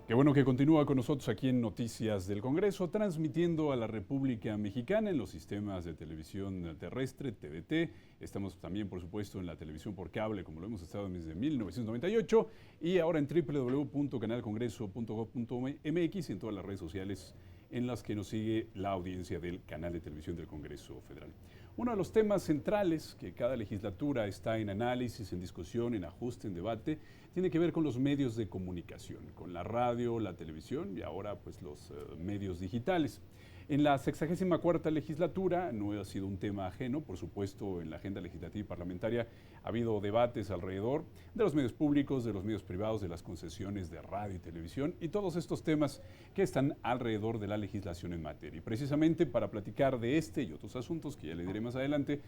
Qué bueno que continúa con nosotros aquí en Noticias del Congreso, transmitiendo a la República Mexicana en los sistemas de televisión terrestre, TDT. Estamos también, por supuesto, en la televisión por cable, como lo hemos estado desde 1998, y ahora en www.canalcongreso.gov.mx y en todas las redes sociales en las que nos sigue la audiencia del canal de televisión del Congreso Federal. Uno de los temas centrales que cada legislatura está en análisis, en discusión, en ajuste, en debate, tiene que ver con los medios de comunicación, con la radio, la televisión y ahora pues los medios digitales. En la 64ª legislatura no ha sido un tema ajeno, por supuesto en la agenda legislativa y parlamentaria ha habido debates alrededor de los medios públicos, de los medios privados, de las concesiones de radio y televisión y todos estos temas que están alrededor de la legislación en materia. Y precisamente para platicar de este y otros asuntos que ya le diré más adelante,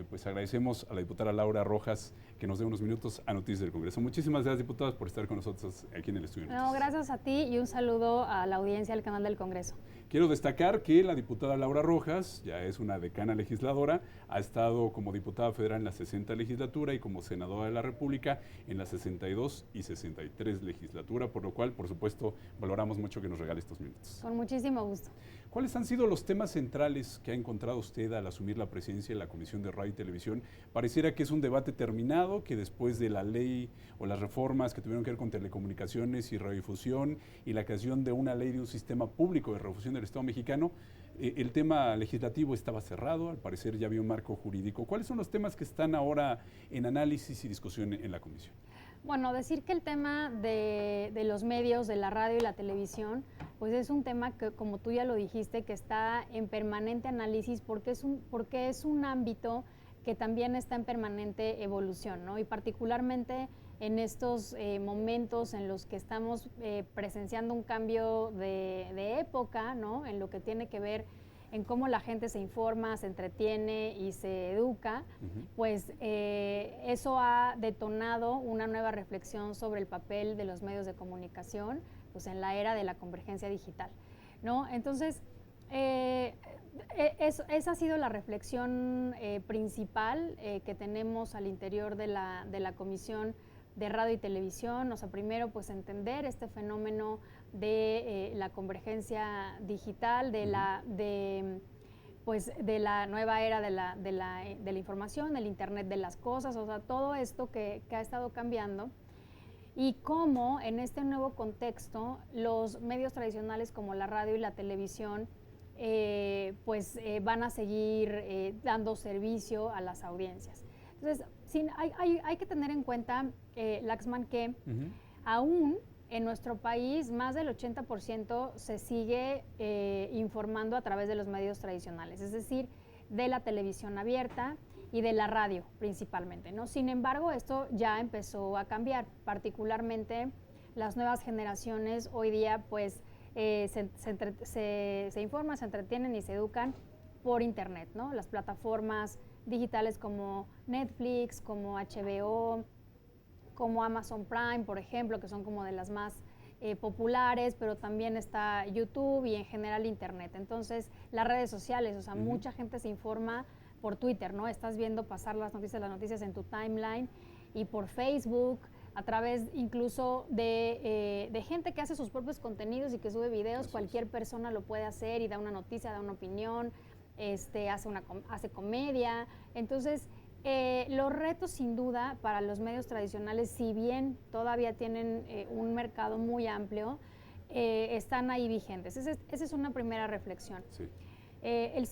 pues agradecemos a la diputada Laura Rojas que nos dé unos minutos a Noticias del Congreso. Muchísimas gracias, diputadas, por estar con nosotros aquí en el estudio. No, gracias a ti y un saludo a la audiencia del canal del Congreso. Quiero destacar que la diputada Laura Rojas ya es una decana legisladora, ha estado como diputada federal en la 60 legislatura y como senadora de la República en la 62 y 63 legislatura, por lo cual, por supuesto, valoramos mucho que nos regale estos minutos. Con muchísimo gusto. ¿Cuáles han sido los temas centrales que ha encontrado usted al asumir la presidencia de la Comisión de Radio y Televisión? Pareciera que es un debate terminado, que después de la ley o las reformas que tuvieron que ver con telecomunicaciones y radiodifusión y la creación de una ley de un sistema público de radiodifusión del Estado mexicano, el tema legislativo estaba cerrado, al parecer ya había un marco jurídico. ¿Cuáles son los temas que están ahora en análisis y discusión en la Comisión? Bueno, decir que el tema de los medios, de la radio y la televisión, pues es un tema que, como tú ya lo dijiste, que está en permanente análisis porque es un ámbito que también está en permanente evolución, ¿no? Y particularmente en estos momentos en los que estamos presenciando un cambio de época, ¿no? En lo que tiene que ver en cómo la gente se informa, se entretiene y se educa, pues eso ha detonado una nueva reflexión sobre el papel de los medios de comunicación pues en la era de la convergencia digital, ¿no? Entonces, esa ha sido la reflexión principal que tenemos al interior de la Comisión de Radio y Televisión. O sea, primero pues entender este fenómeno de la convergencia digital, de la nueva era de la información, el Internet de las cosas, o sea, todo esto que ha estado cambiando y cómo en este nuevo contexto los medios tradicionales como la radio y la televisión van a seguir dando servicio a las audiencias. Entonces, hay que tener en cuenta, Laxman, que aún en nuestro país más del 80% se sigue informando a través de los medios tradicionales, es decir, de la televisión abierta y de la radio principalmente, ¿no? Sin embargo, esto ya empezó a cambiar, particularmente las nuevas generaciones hoy día pues se informan, se entretienen y se educan por internet, ¿no? Las plataformas digitales como Netflix, como HBO, como Amazon Prime, por ejemplo, que son como de las más populares, pero también está YouTube y en general Internet. Entonces, las redes sociales, o sea, mucha gente se informa por Twitter, ¿no? Estás viendo pasar las noticias en tu timeline y por Facebook, a través incluso de gente que hace sus propios contenidos y que sube videos. Cualquier persona lo puede hacer y da una noticia, da una opinión, hace comedia. Entonces, los retos sin duda para los medios tradicionales, si bien todavía tienen un mercado muy amplio, están ahí vigentes. Esa es una primera reflexión. Sí.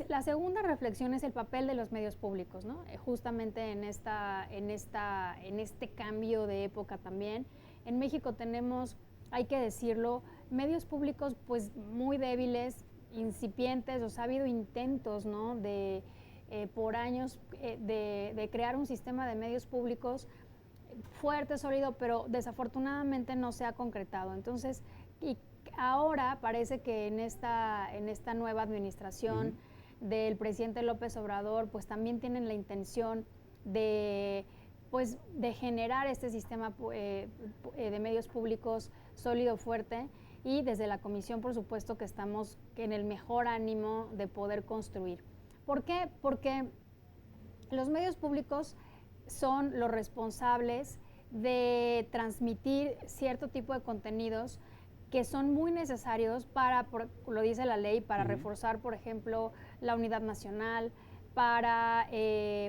La segunda reflexión es el papel de los medios públicos, ¿no? Justamente en este cambio de época también. En México tenemos, hay que decirlo, medios públicos pues muy débiles, incipientes. O sea, ha habido intentos, ¿no? Por años de crear un sistema de medios públicos fuerte, sólido, pero desafortunadamente no se ha concretado. Entonces, y ahora parece que en esta nueva administración del presidente López Obrador, pues también tienen la intención de generar este sistema de medios públicos sólido, fuerte, y desde la comisión, por supuesto, que estamos en el mejor ánimo de poder construir. ¿Por qué? Porque los medios públicos son los responsables de transmitir cierto tipo de contenidos que son muy necesarios lo dice la ley, para reforzar, por ejemplo, la unidad nacional, para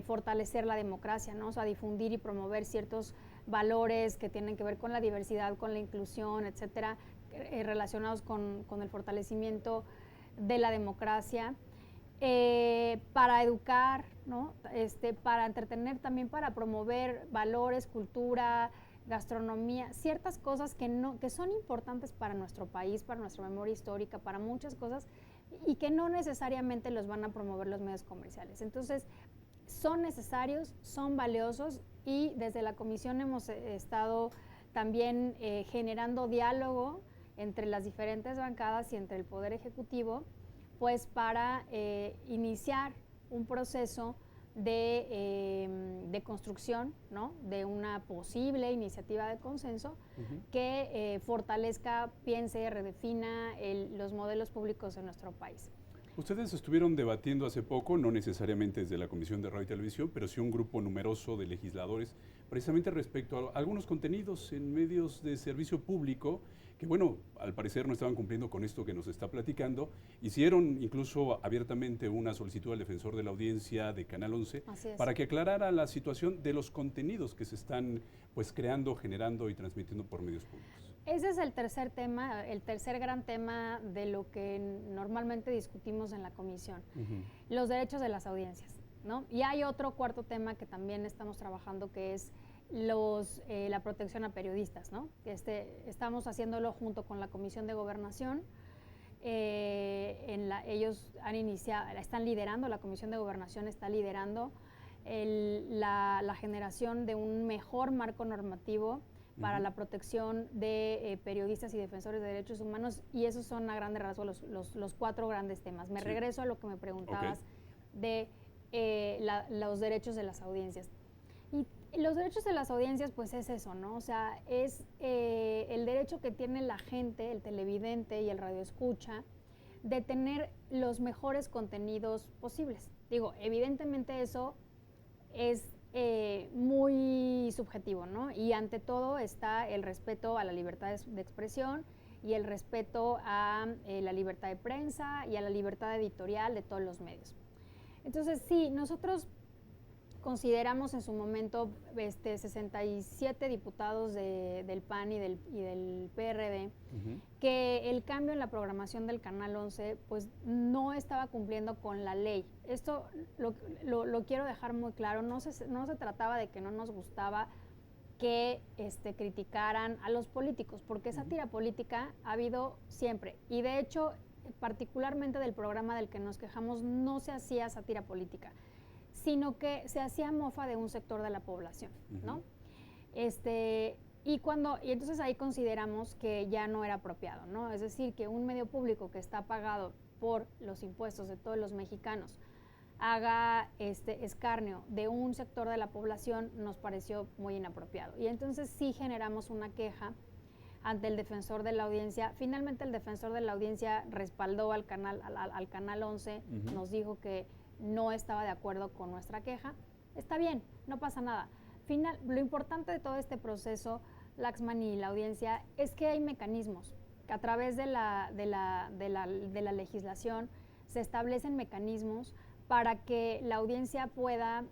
fortalecer la democracia, ¿no? O sea, difundir y promover ciertos valores que tienen que ver con la diversidad, con la inclusión, etcétera, relacionados con el fortalecimiento de la democracia, para educar, ¿no? Para entretener, también para promover valores, cultura, gastronomía, ciertas cosas que son importantes para nuestro país, para nuestra memoria histórica, para muchas cosas, y que no necesariamente los van a promover los medios comerciales. Entonces, son necesarios, son valiosos, y desde la comisión hemos estado también generando diálogo entre las diferentes bancadas y entre el Poder Ejecutivo, pues para iniciar un proceso de construcción, ¿no? De una posible iniciativa de consenso que fortalezca, piense, redefina los modelos públicos de nuestro país. Ustedes estuvieron debatiendo hace poco, no necesariamente desde la Comisión de Radio y Televisión, pero sí un grupo numeroso de legisladores, precisamente respecto a algunos contenidos en medios de servicio público que, bueno, al parecer no estaban cumpliendo con esto que nos está platicando. Hicieron incluso abiertamente una solicitud al defensor de la audiencia de Canal 11 para que aclarara la situación de los contenidos que se están pues creando, generando y transmitiendo por medios públicos. Ese es el tercer tema, el tercer gran tema de lo que normalmente discutimos en la comisión, los derechos de las audiencias, ¿no? Y hay otro cuarto tema que también estamos trabajando, que es la protección a periodistas, ¿no? Estamos haciéndolo junto con la Comisión de Gobernación. Ellos están liderando, la Comisión de Gobernación está liderando la generación de un mejor marco normativo para la protección de periodistas y defensores de derechos humanos, y esos son a grandes rasgos los cuatro grandes temas. Me regreso a lo que me preguntabas de los derechos de las audiencias. Y los derechos de las audiencias, pues es eso, ¿no? O sea, es el derecho que tiene la gente, el televidente y el radioescucha, de tener los mejores contenidos posibles. Digo, evidentemente eso es muy subjetivo, ¿no? Y ante todo está el respeto a la libertad de expresión y el respeto a la libertad de prensa y a la libertad editorial de todos los medios. Entonces, sí, nosotros consideramos en su momento 67 diputados del PAN y del PRD que el cambio en la programación del Canal 11 pues no estaba cumpliendo con la ley. Esto lo quiero dejar muy claro, no se trataba de que no nos gustaba que criticaran a los políticos, porque sátira política ha habido siempre, y de hecho particularmente del programa del que nos quejamos no se hacía sátira política, sino que se hacía mofa de un sector de la población, ¿no? Y entonces ahí consideramos que ya no era apropiado, ¿no? Es decir, que un medio público que está pagado por los impuestos de todos los mexicanos haga escarnio de un sector de la población nos pareció muy inapropiado. Y entonces sí generamos una queja ante el defensor de la audiencia. Finalmente el defensor de la audiencia respaldó al Canal 11, nos dijo que no estaba de acuerdo con nuestra queja. Está bien, no pasa nada. Lo importante de todo este proceso, Laxman y la audiencia, es que hay mecanismos que a través de la legislación se establecen mecanismos para que la audiencia pueda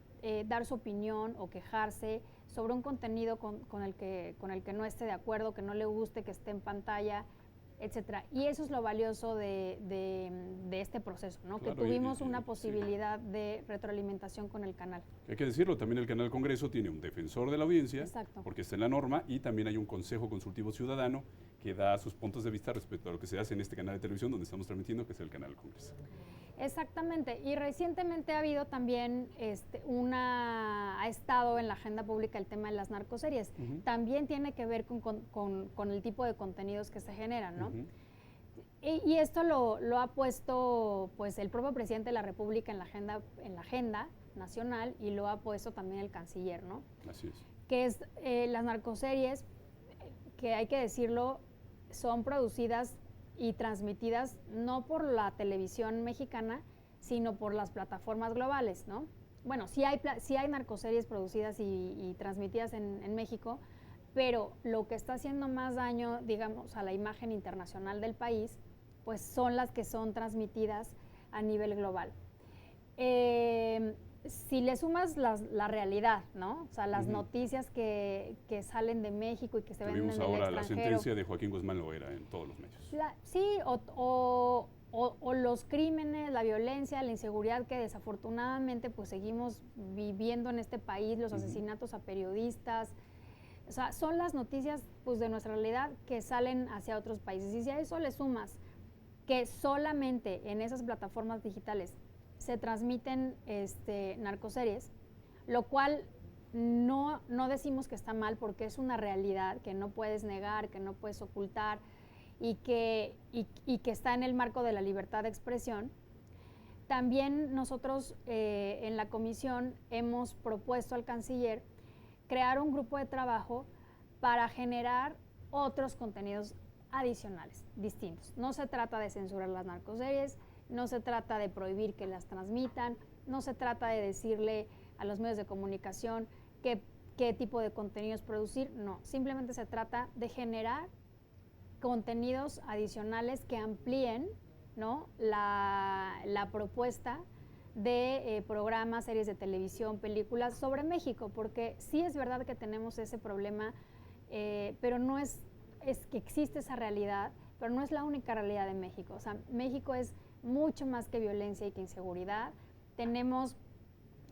dar su opinión o quejarse sobre un contenido con el que no esté de acuerdo, que no le guste, que esté en pantalla, etcétera. Y eso es lo valioso de este proceso, ¿no? Claro, que tuvimos una posibilidad de retroalimentación con el canal. Hay que decirlo, también el Canal Congreso tiene un defensor de la audiencia, porque está en la norma, y también hay un Consejo Consultivo Ciudadano que da sus puntos de vista respecto a lo que se hace en este canal de televisión donde estamos transmitiendo, que es el Canal Congreso. Exactamente, y recientemente ha habido también ha estado en la agenda pública el tema de las narcoseries. También tiene que ver con el tipo de contenidos que se generan, ¿no? Y esto lo ha puesto pues el propio presidente de la República en la agenda nacional, y lo ha puesto también el canciller, ¿no? Así es. Que es las narcoseries, que hay que decirlo, son producidas y transmitidas no por la televisión mexicana, sino por las plataformas globales, ¿no? Bueno, sí hay narcoseries producidas y transmitidas en México, pero lo que está haciendo más daño, digamos, a la imagen internacional del país, pues son las que son transmitidas a nivel global. Si le sumas la realidad, ¿no? O sea, las noticias que salen de México y que se ven en el extranjero. Vimos ahora la sentencia de Joaquín Guzmán Loera en todos los medios. Sí, o los crímenes, la violencia, la inseguridad que desafortunadamente pues seguimos viviendo en este país, los asesinatos a periodistas. O sea, son las noticias pues de nuestra realidad que salen hacia otros países. Y si a eso le sumas que solamente en esas plataformas digitales se transmiten narcoseries, lo cual no decimos que está mal porque es una realidad que no puedes negar, que no puedes ocultar y que está en el marco de la libertad de expresión. También nosotros en la comisión hemos propuesto al canciller crear un grupo de trabajo para generar otros contenidos adicionales, distintos. No se trata de censurar las narcoseries, no se trata de prohibir que las transmitan, no se trata de decirle a los medios de comunicación qué tipo de contenidos producir, no, simplemente se trata de generar contenidos adicionales que amplíen, ¿no?, la propuesta de programas, series de televisión, películas sobre México, porque sí es verdad que tenemos ese problema, pero no es que existe esa realidad, pero no es la única realidad de México. O sea, México es mucho más que violencia y que inseguridad. Tenemos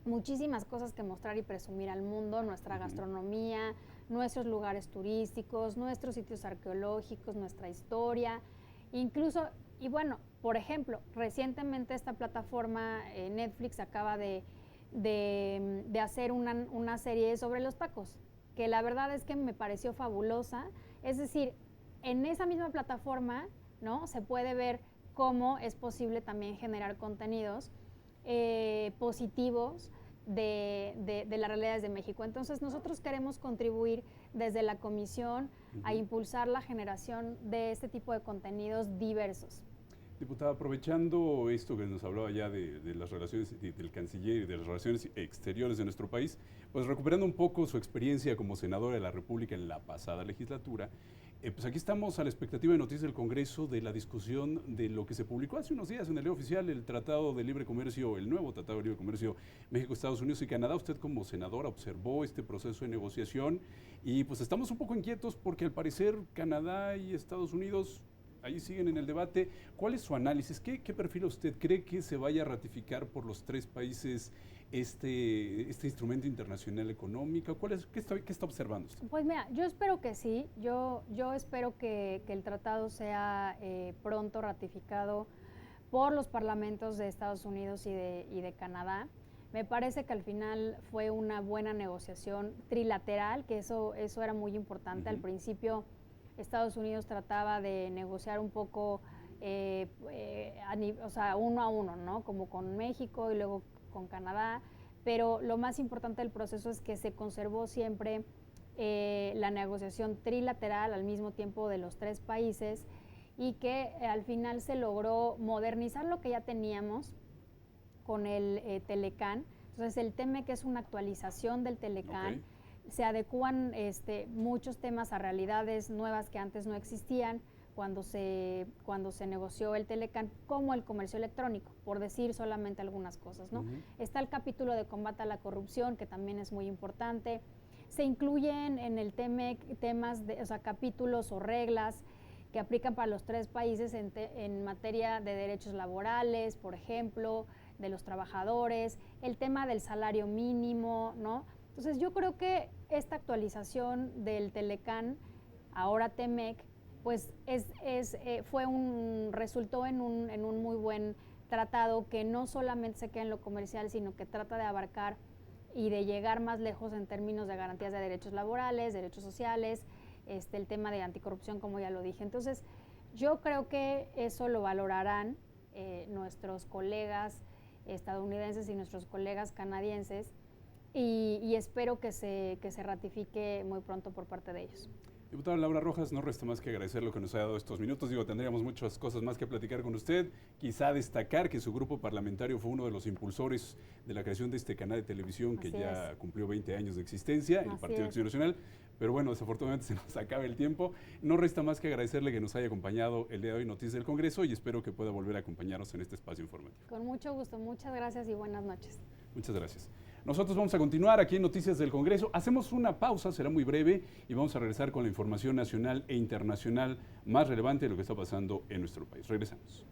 muchísimas cosas que mostrar y presumir al mundo, nuestra gastronomía, nuestros lugares turísticos, nuestros sitios arqueológicos, nuestra historia, incluso, y bueno, por ejemplo, recientemente esta plataforma Netflix acaba de hacer una serie sobre los tacos, que la verdad es que me pareció fabulosa. Es decir, en esa misma plataforma, ¿no?, se puede ver cómo es posible también generar contenidos positivos de las realidades de México. Entonces nosotros queremos contribuir desde la comisión a impulsar la generación de este tipo de contenidos diversos. Diputada, aprovechando esto que nos hablaba ya de las relaciones del canciller y de las relaciones exteriores de nuestro país, pues recuperando un poco su experiencia como senadora de la República en la pasada legislatura, pues aquí estamos a la expectativa de noticias del Congreso de la discusión de lo que se publicó hace unos días en el Leo Oficial, el Tratado de Libre Comercio, el nuevo Tratado de Libre Comercio México, Estados Unidos y Canadá. Usted como senadora observó este proceso de negociación y pues estamos un poco inquietos porque al parecer Canadá y Estados Unidos ahí siguen en el debate. ¿Cuál es su análisis? ¿Qué perfila usted? ¿Cree que se vaya a ratificar por los tres países este instrumento internacional económico? ¿Qué está observando usted? Pues mira, yo espero que sí. Yo espero que el tratado sea pronto ratificado por los parlamentos de Estados Unidos y de Canadá. Me parece que al final fue una buena negociación trilateral, que eso era muy importante. Al principio Estados Unidos trataba de negociar un poco, o sea, uno a uno, ¿no?, como con México y luego con Canadá, pero lo más importante del proceso es que se conservó siempre la negociación trilateral al mismo tiempo de los tres países y que al final se logró modernizar lo que ya teníamos con el Telecán. Entonces el TEMEC es una actualización del Telecán. Se adecúan muchos temas a realidades nuevas que antes no existían cuando se negoció el Telecán, como el comercio electrónico, por decir solamente algunas cosas, ¿no? Está el capítulo de combate a la corrupción, que también es muy importante. Se incluyen en el TEMEC temas, capítulos o reglas que aplican para los tres países en materia de derechos laborales, por ejemplo, de los trabajadores, el tema del salario mínimo, ¿no? Entonces yo creo que esta actualización del Telecán, ahora TEMEC, pues resultó en un muy buen tratado que no solamente se queda en lo comercial, sino que trata de abarcar y de llegar más lejos en términos de garantías de derechos laborales, derechos sociales, el tema de anticorrupción, como ya lo dije. Entonces yo creo que eso lo valorarán nuestros colegas estadounidenses y nuestros colegas canadienses, y espero que se ratifique muy pronto por parte de ellos. Diputada Laura Rojas, no resta más que agradecer lo que nos ha dado estos minutos. Digo, tendríamos muchas cosas más que platicar con usted. Quizá destacar que su grupo parlamentario fue uno de los impulsores de la creación de este canal de televisión que ya cumplió 20 años de existencia, el Partido Acción Nacional. Pero bueno, desafortunadamente se nos acaba el tiempo. No resta más que agradecerle que nos haya acompañado el día de hoy Noticias del Congreso y espero que pueda volver a acompañarnos en este espacio informativo. Con mucho gusto, muchas gracias y buenas noches. Muchas gracias. Nosotros vamos a continuar aquí en Noticias del Congreso. Hacemos una pausa, será muy breve, y vamos a regresar con la información nacional e internacional más relevante de lo que está pasando en nuestro país. Regresamos.